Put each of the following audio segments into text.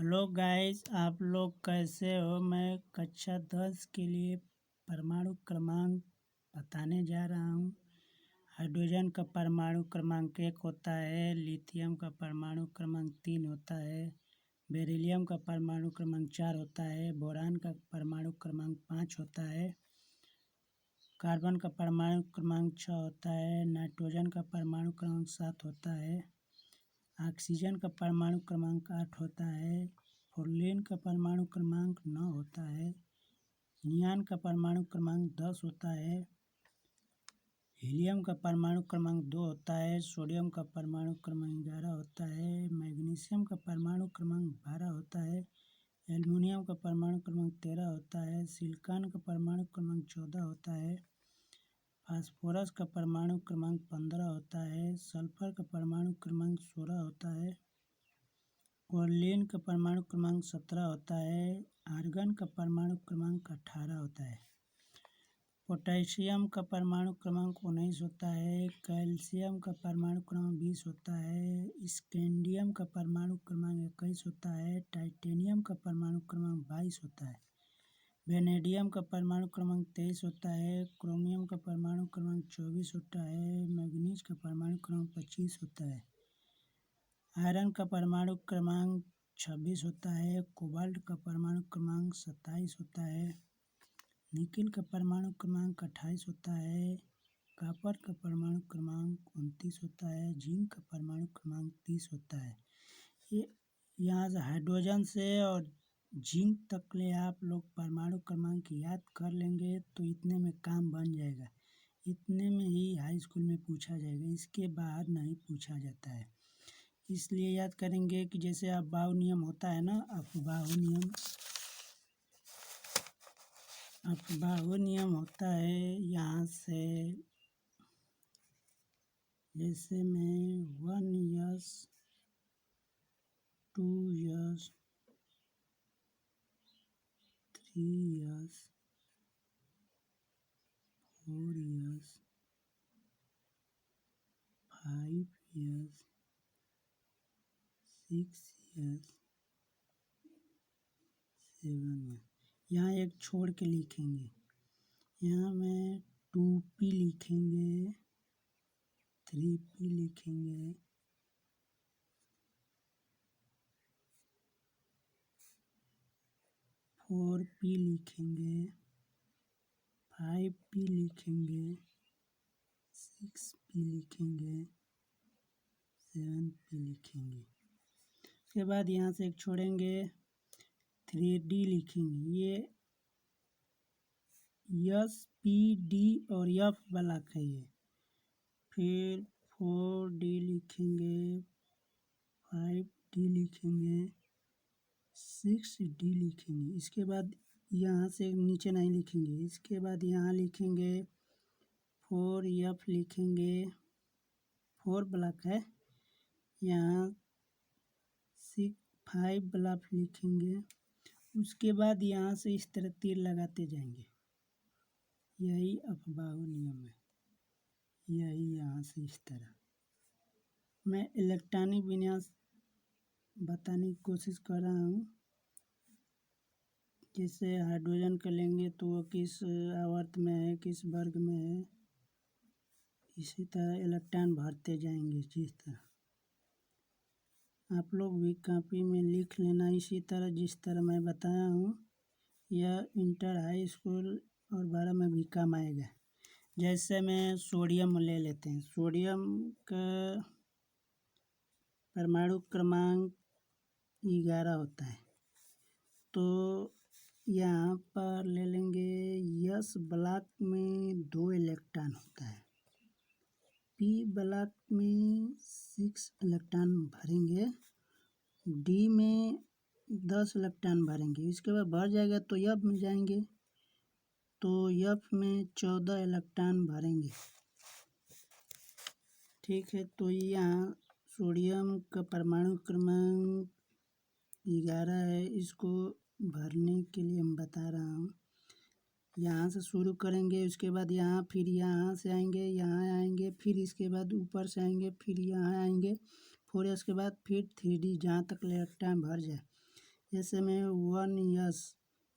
Hello guys, आप लोग कैसे हो। मैं कक्षा 10 के लिए परमाणु क्रमांक बताने जा रहा हूँ। हाइड्रोजन का परमाणु क्रमांक 1 होता है, लिथियम का परमाणु क्रमांक 3 होता है, बेरिलियम का परमाणु क्रमांक 4 होता है, बोरान का परमाणु क्रमांक 5 होता है, कार्बन का परमाणु क्रमांक 6 होता है, नाइट्रोजन का परमाणु क्रमांक 7 होता है, ऑक्सीजन का परमाणु क्रमांक 8 होता है, फ्लोरीन का परमाणु क्रमांक 9 होता है, नियान का परमाणु क्रमांक 10 होता है, हीलियम का परमाणु क्रमांक 2 होता है, सोडियम का परमाणु क्रमांक 11 होता है, मैग्नीशियम का परमाणु क्रमांक 12 होता है, एल्युमिनियम का परमाणु क्रमांक 13 होता है, सिलिकॉन का परमाणु क्रमांक 14 होता है, फास्फोरस का परमाणु क्रमांक 15 होता है, सल्फर का परमाणु क्रमांक 16 होता है, क्लोरीन का परमाणु क्रमांक 17 होता है, आर्गन का परमाणु क्रमांक 18 होता है, पोटेशियम का परमाणु क्रमांक 19 होता है, कैल्शियम का परमाणु क्रमांक 20 होता है, स्कैंडियम का परमाणु क्रमांक 21 होता है, टाइटेनियम का परमाणु क्रमांक 22 होता है, वेनेडियम का परमाणु क्रमांक 23 होता है, क्रोमियम का परमाणु क्रमांक 24 होता है, मैग्नीज का परमाणु क्रमांक 25 होता है, आयरन का परमाणु क्रमांक 26 होता है, कोबाल्ट का परमाणु क्रमांक 27 होता है, निकिल का परमाणु क्रमांक 28 होता है, कॉपर का परमाणु क्रमांक 29 होता है, जिंक का परमाणु क्रमांक 30 होता है। ये यहाँ से हाइड्रोजन से और जिंक तक ले आप लोग परमाणु क्रमांक याद कर लेंगे तो इतने में काम बन जाएगा। इतने में ही हाई स्कूल में पूछा जाएगा, इसके बाहर नहीं पूछा जाता है। इसलिए याद करेंगे कि जैसे अफबाऊ नियम होता है ना, अफबाऊ नियम होता है। यहाँ से जैसे मैं 1 years 2 years 3 years 4 years 5 years 6 years 7 years, यहाँ एक छोड़ के लिखेंगे। यहाँ में 2p लिखेंगे, 3p लिखेंगे, 4p लिखेंगे, 5p लिखेंगे, 6p लिखेंगे, 7p लिखेंगे। उसके बाद यहाँ से एक छोड़ेंगे, 3d लिखेंगे। ये S P D और F ब्लॉक है ये। फिर 4D लिखेंगे, 5D लिखेंगे, 6D लिखेंगे। इसके बाद यहाँ से नीचे नहीं लिखेंगे। इसके बाद यहाँ लिखेंगे 4F लिखेंगे, 4 ब्लॉक है। यहाँ 5 ब्लॉक लिखेंगे। उसके बाद यहाँ से इस तरह तीर लगाते जाएंगे। यही अफबाऊ नियम है। यही यहाँ से इस तरह मैं इलेक्ट्रॉनिक विन्यास बताने की कोशिश कर रहा हूँ। जैसे हाइड्रोजन का लेंगे तो वो किस आवर्त में है, किस वर्ग में है, इसी तरह इलेक्ट्रॉन भरते जाएंगे। जिस तरह आप लोग भी कॉपी में लिख लेना, इसी तरह जिस तरह मैं बताया हूँ। यह इंटर हाई स्कूल और 12 में भी काम आएगा। जैसे मैं सोडियम ले लेते हैं। सोडियम का परमाणु क्रमांक 11 होता है। तो यहाँ पर ले लेंगे, S ब्लॉक में 2 इलेक्ट्रॉन होता है, P ब्लॉक में 6 इलेक्ट्रॉन भरेंगे, D में 10 इलेक्ट्रॉन भरेंगे। इसके बाद भर जाएगा तो F में जाएंगे, तो F में 14 इलेक्ट्रॉन भरेंगे। ठीक है, तो यहाँ सोडियम का परमाणु क्रमांक 11 है। इसको भरने के लिए हम बता रहा हूँ। यहाँ से शुरू करेंगे, उसके बाद यहाँ, फिर यहाँ से आएंगे, यहाँ आएंगे, फिर इसके बाद ऊपर से आएंगे, फिर यहाँ आएंगे, फिर इसके बाद फिर 3D जहाँ तक इलेक्ट्रॉन भर जाए। जैसे में 1s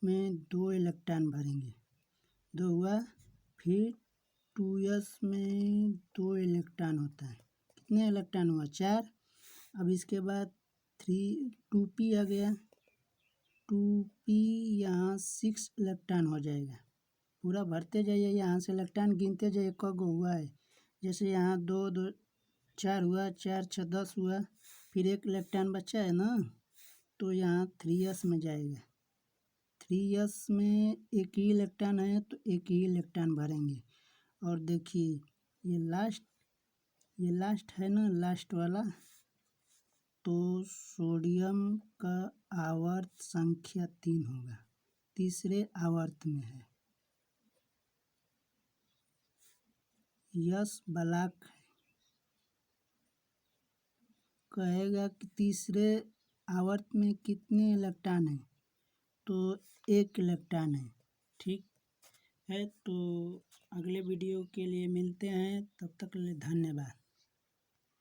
में 2 इलेक्ट्रॉन भरेंगे, 2 हुआ। फिर 2s में 2 इलेक्ट्रॉन होता है, कितने इलेक्ट्रॉन हुआ? 4। अब इसके बाद 2p आ गया, 2p यहाँ 6 इलेक्ट्रॉन हो जाएगा। पूरा भरते जाइए, यहाँ से इलेक्ट्रॉन गिनते जाइए कब हुआ है। जैसे यहाँ 2 4 हुआ, 4 6 10 हुआ। फिर 1 इलेक्ट्रॉन बचा है ना, तो यहाँ 3s में जाएगा। 3s में एक ही इलेक्ट्रॉन है तो एक ही इलेक्ट्रॉन भरेंगे। और देखिए ये लास्ट है ना, लास्ट वाला, तो सोडियम का आवर्त संख्या 3 होगा, तीसरे आवर्त में है। यस ब्लॉक कहेगा कि तीसरे आवर्त में कितने इलेक्ट्रॉन हैं, तो 1 इलेक्ट्रॉन है। ठीक है, तो अगले वीडियो के लिए मिलते हैं, तब तक के लिए धन्यवाद।